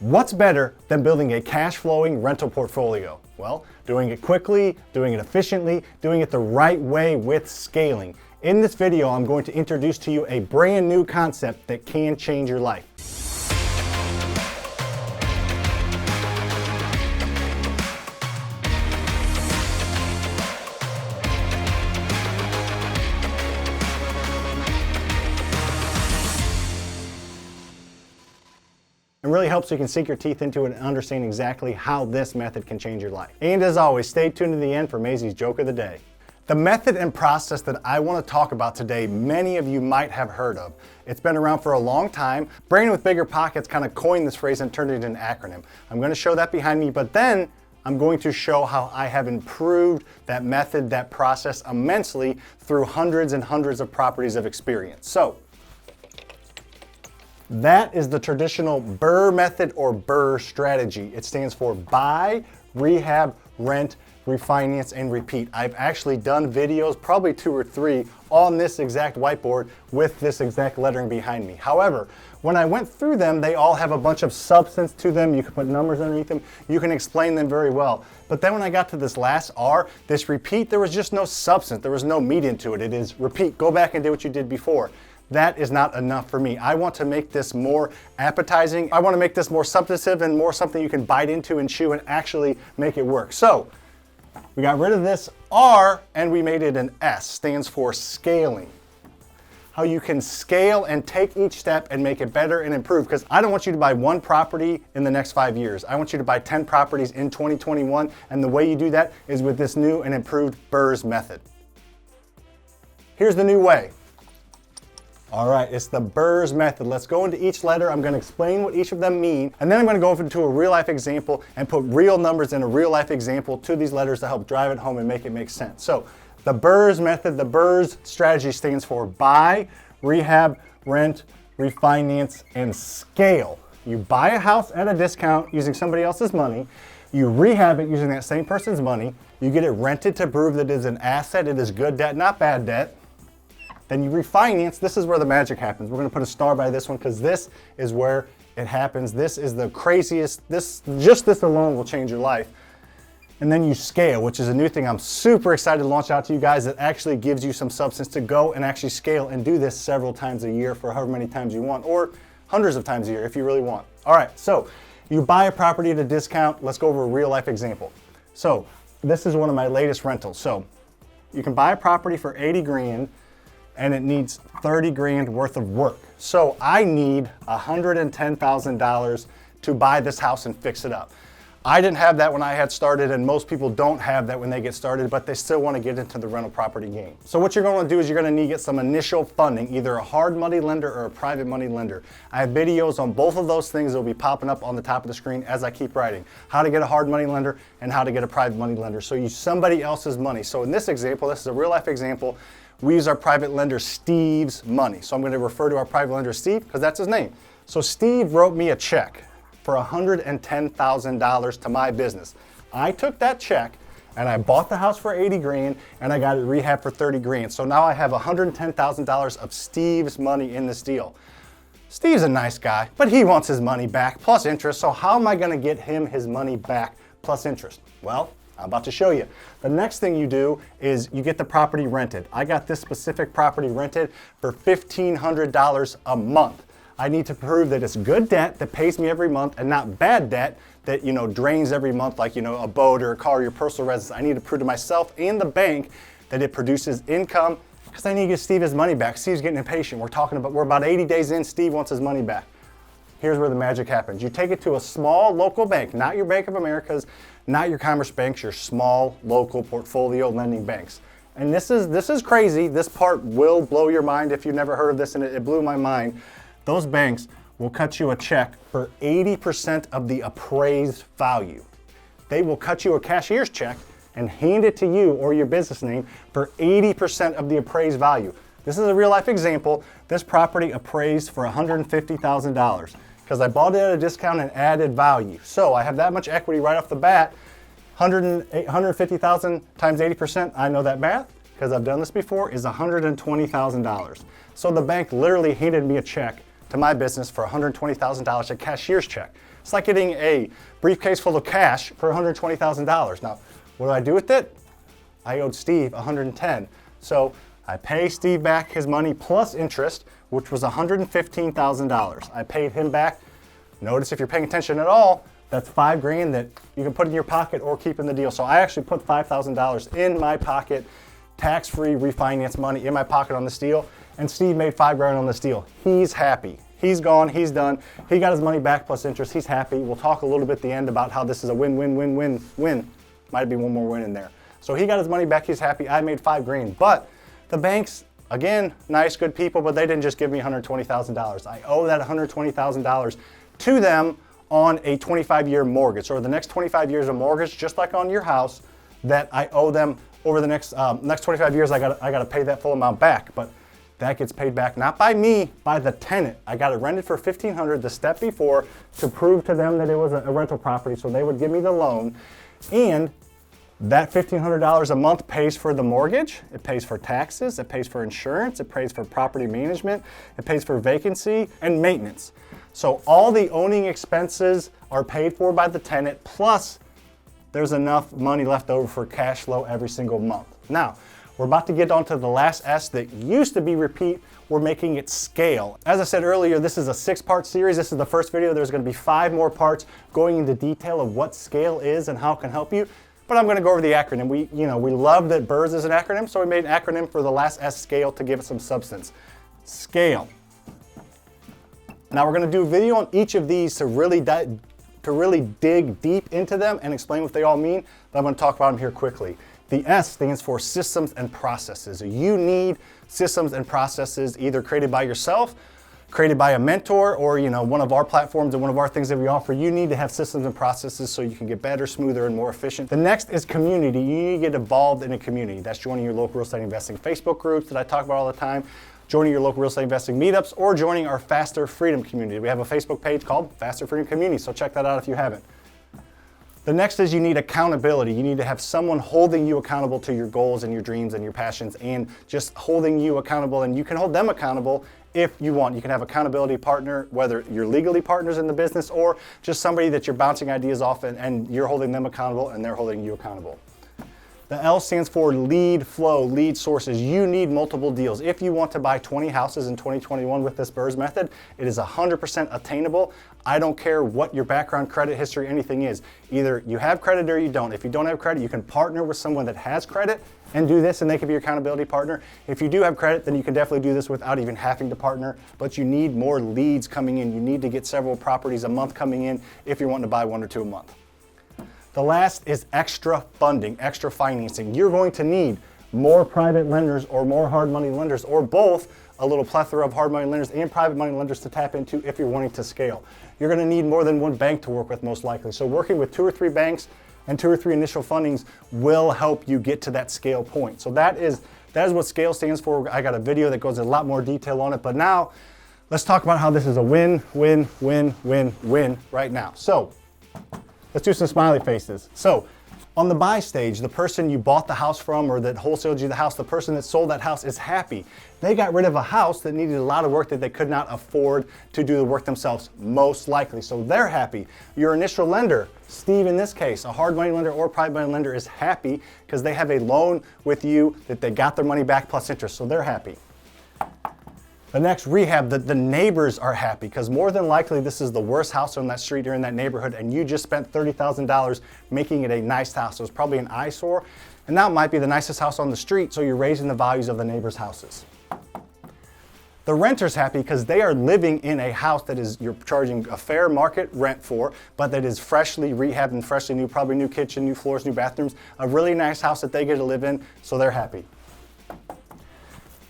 What's better than building a cash flowing rental portfolio? Well, doing it quickly, doing it efficiently, doing it the right way with scaling. In this video, I'm going to introduce to you a brand new concept that can change your life. It really helps so you can sink your teeth into it and understand exactly how this method can change your life. And as always, stay tuned to the end for Maisie's joke of the day. The method and process that I want to talk about today, many of you might have heard of. It's been around for a long time. Brain with Bigger Pockets kind of coined this phrase and turned it into an acronym. I'm going to show that behind me, but then I'm going to show how I have improved that method, that process immensely through hundreds and hundreds of properties of experience. So, that is the traditional BRRRR method or BRRRR strategy. It stands for buy, rehab, rent, refinance, and repeat. I've actually done videos, probably 2 or 3, on this exact whiteboard with this exact lettering behind me. However, when I went through them, they all have a bunch of substance to them. You can put numbers underneath them. You can explain them very well. But then when I got to this last R, this repeat, there was just no substance. There was no meat into it. It is repeat. Go back and do what you did before. That is not enough for me. I want to make this more appetizing. I want to make this more substantive and more something you can bite into and chew and actually make it work. So we got rid of this R and we made it an S, stands for scaling. How you can scale and take each step and make it better and improve. Because I don't want you to buy one property in the next 5 years. I want you to buy 10 properties in 2021. And the way you do that is with this new and improved BRRRRS method. Here's the new way. All right, it's the BRRRRS method. Let's go into each letter. I'm going to explain what each of them mean, and then I'm going to go into a real life example and put real numbers in a real life example to these letters to help drive it home and make it make sense. So the BRRRRS method, the BRRRRS strategy stands for buy, rehab, rent, refinance, and scale. You buy a house at a discount using somebody else's money. You rehab it using that same person's money. You get it rented to prove that it is an asset. It is good debt, not bad debt. Then you refinance. This is where the magic happens. We're going to put a star by this one because this is where it happens. This is the craziest. Just this alone will change your life. And then you scale, which is a new thing I'm super excited to launch out to you guys that actually gives you some substance to go and actually scale and do this several times a year for however many times you want, or hundreds of times a year if you really want. All right, so you buy a property at a discount. Let's go over a real life example. So this is one of my latest rentals. So you can buy a property for 80 grand. And it needs 30 grand worth of work. So I need $110,000 to buy this house and fix it up. I didn't have that when I had started, and most people don't have that when they get started, but they still want to get into the rental property game. So what you're going to do is you're going to need to get some initial funding, either a hard money lender or a private money lender. I have videos on both of those things that will be popping up on the top of the screen as I keep writing. How to get a hard money lender and how to get a private money lender. So use somebody else's money. So in this example, this is a real life example, we use our private lender Steve's money. So I'm going to refer to our private lender Steve because that's his name. So Steve wrote me a check for $110,000 to my business. I took that check and I bought the house for 80 grand and I got it rehabbed for 30 grand. So now I have $110,000 of Steve's money in this deal. Steve's a nice guy, but he wants his money back plus interest. So how am I going to get him his money back plus interest? Well, I'm about to show you. The next thing you do is you get the property rented. I got this specific property rented for $1,500 a month. I need to prove that it's good debt that pays me every month and not bad debt that, drains every month, like, a boat or a car or your personal residence. I need to prove to myself and the bank that it produces income because I need to get Steve his money back. Steve's getting impatient. We're about 80 days in. Steve wants his money back. Here's where the magic happens. You take it to a small local bank, not your Bank of America's, not your Commerce Banks, your small local portfolio lending banks. And this is crazy. This part will blow your mind if you've never heard of this, and it blew my mind. Those banks will cut you a check for 80% of the appraised value. They will cut you a cashier's check and hand it to you or your business name for 80% of the appraised value. This is a real life example. This property appraised for $150,000 because I bought it at a discount and added value. So I have that much equity right off the bat. 150,000 times 80%, I know that math because I've done this before, is $120,000. So the bank literally handed me a check to my business for $120,000, a cashier's check. It's like getting a briefcase full of cash for $120,000. Now, what do I do with it? I owed Steve $110,000. So I pay Steve back his money plus interest, which was $115,000. I paid him back. Notice if you're paying attention at all, that's $5,000 that you can put in your pocket or keep in the deal. So I actually put $5,000 in my pocket, tax-free refinance money in my pocket on this deal, and Steve made $5,000 on this deal. He's happy. He's gone, he's done. He got his money back plus interest, he's happy. We'll talk a little bit at the end about how this is a win-win-win-win-win. Might be one more win in there. So he got his money back, he's happy. I made $5,000. But the banks, again, nice, good people, but they didn't just give me $120,000. I owe that $120,000 to them on a 25-year mortgage, or the next 25 years of mortgage, just like on your house, that I owe them over the next 25 years. I gotta pay that full amount back, but that gets paid back not by me, by the tenant. I got it rented for $1,500 the step before to prove to them that it was a rental property, so they would give me the loan, and that $1,500 a month pays for the mortgage, it pays for taxes, it pays for insurance, it pays for property management, it pays for vacancy and maintenance. So all the owning expenses are paid for by the tenant, plus there's enough money left over for cash flow every single month. Now, we're about to get on to the last S that used to be repeat. We're making it scale. As I said earlier, this is a 6-part series. This is the first video. There's gonna be 5 more parts going into detail of what scale is and how it can help you. But I'm gonna go over the acronym. We love that BRRRRS is an acronym, so we made an acronym for the last S, scale, to give it some substance. Scale. Now we're gonna do a video on each of these to really dig deep into them and explain what they all mean, but I'm gonna talk about them here quickly. The S stands for systems and processes. You need systems and processes either created by yourself, created by a mentor, or one of our platforms and one of our things that we offer. You need to have systems and processes so you can get better, smoother, and more efficient. The next is community. You need to get involved in a community. That's joining your local real estate investing Facebook groups that I talk about all the time, joining your local real estate investing meetups, or joining our FasterFreedom community. We have a Facebook page called FasterFreedom Community, so check that out if you haven't. The next is you need accountability. You need to have someone holding you accountable to your goals and your dreams and your passions, and just holding you accountable, and you can hold them accountable if you want. You can have accountability partner, whether you're legally partners in the business or just somebody that you're bouncing ideas off and you're holding them accountable and they're holding you accountable. The L stands for lead flow, lead sources. You need multiple deals. If you want to buy 20 houses in 2021 with this BRRRRS method, it is 100% attainable. I don't care what your background, credit history, anything is. Either you have credit or you don't. If you don't have credit, you can partner with someone that has credit and do this, and they can be your accountability partner. If you do have credit, then you can definitely do this without even having to partner, but you need more leads coming in. You need to get several properties a month coming in if you're wanting to buy 1 or 2 a month. The last is extra funding, extra financing. You're going to need more private lenders or more hard money lenders, or both, a little plethora of hard money lenders and private money lenders to tap into if you're wanting to scale. You're going to need more than one bank to work with, most likely. So working with 2 or 3 banks and 2 or 3 initial fundings will help you get to that scale point. So that is what scale stands for. I got a video that goes in a lot more detail on it, but now let's talk about how this is a win, win, win, win, win right now. So let's do some smiley faces. So on the buy stage, the person you bought the house from or that wholesaled you the house, the person that sold that house is happy. They got rid of a house that needed a lot of work that they could not afford to do the work themselves, most likely. So they're happy. Your initial lender, Steve in this case, a hard money lender or private money lender, is happy because they have a loan with you that they got their money back plus interest, so they're happy. The next, rehab, the neighbors are happy because more than likely this is the worst house on that street or in that neighborhood, and you just spent $30,000 making it a nice house. So it's probably an eyesore, and now it might be the nicest house on the street, so you're raising the values of the neighbors' houses. The renter's happy because they are living in a house that you're charging a fair market rent for, but that is freshly rehabbed and freshly new, probably new kitchen, new floors, new bathrooms, a really nice house that they get to live in, so they're happy.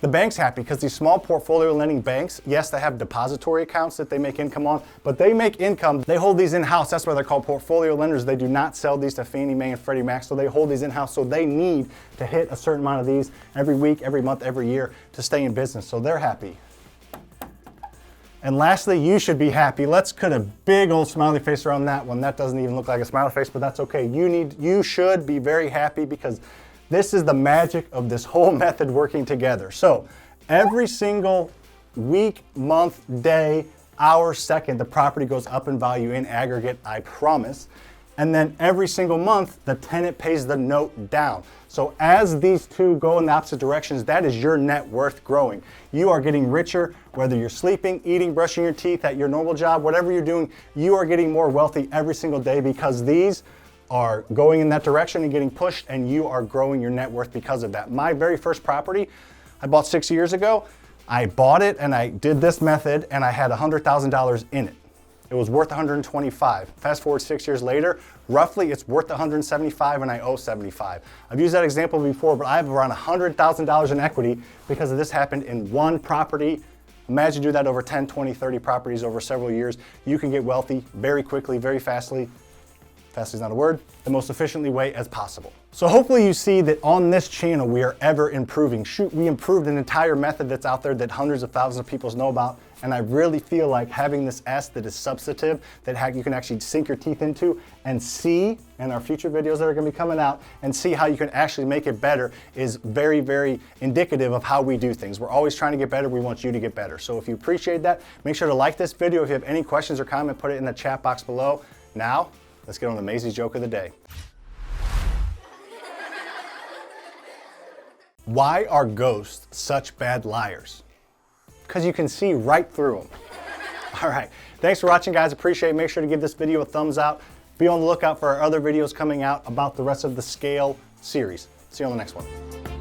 The bank's happy because these small portfolio lending banks, yes, they have depository accounts that they make income on, but they make income, they hold these in-house. That's why they're called portfolio lenders. They do not sell these to Fannie Mae and Freddie Mac, so they hold these in-house. So they need to hit a certain amount of these every week, every month, every year to stay in business. So they're happy. And lastly, you should be happy. Let's put a big old smiley face around that one. That doesn't even look like a smiley face, but that's okay. You should be very happy because this is the magic of this whole method working together. So every single week, month, day, hour, second, the property goes up in value in aggregate, I promise. And then every single month, the tenant pays the note down. So as these two go in the opposite directions, that is your net worth growing. You are getting richer, whether you're sleeping, eating, brushing your teeth at your normal job, whatever you're doing, you are getting more wealthy every single day because these are going in that direction and getting pushed, and you are growing your net worth because of that. My very first property I bought 6 years ago, I bought it and I did this method and I had $100,000 in it. It was worth 125. Fast forward 6 years later, roughly it's worth 175 and I owe 75. I've used that example before, but I have around $100,000 in equity because of this happened in one property. Imagine do that over 10, 20, 30 properties over several years. You can get wealthy very quickly, very fastly. Fastly is not a word, the most efficiently way as possible. So hopefully you see that on this channel we are ever improving. Shoot, we improved an entire method that's out there that hundreds of thousands of people know about, and I really feel like having this S that is substantive, that you can actually sink your teeth into and see in our future videos that are gonna be coming out and see how you can actually make it better is very, very indicative of how we do things. We're always trying to get better, we want you to get better. So if you appreciate that, make sure to like this video. If you have any questions or comment, put it in the chat box below. Now, let's get on the Macy's joke of the day. Why are ghosts such bad liars? Because you can see right through them. All right, thanks for watching, guys. Appreciate it. Make sure to give this video a thumbs up. Be on the lookout for our other videos coming out about the rest of the scale series. See you on the next one.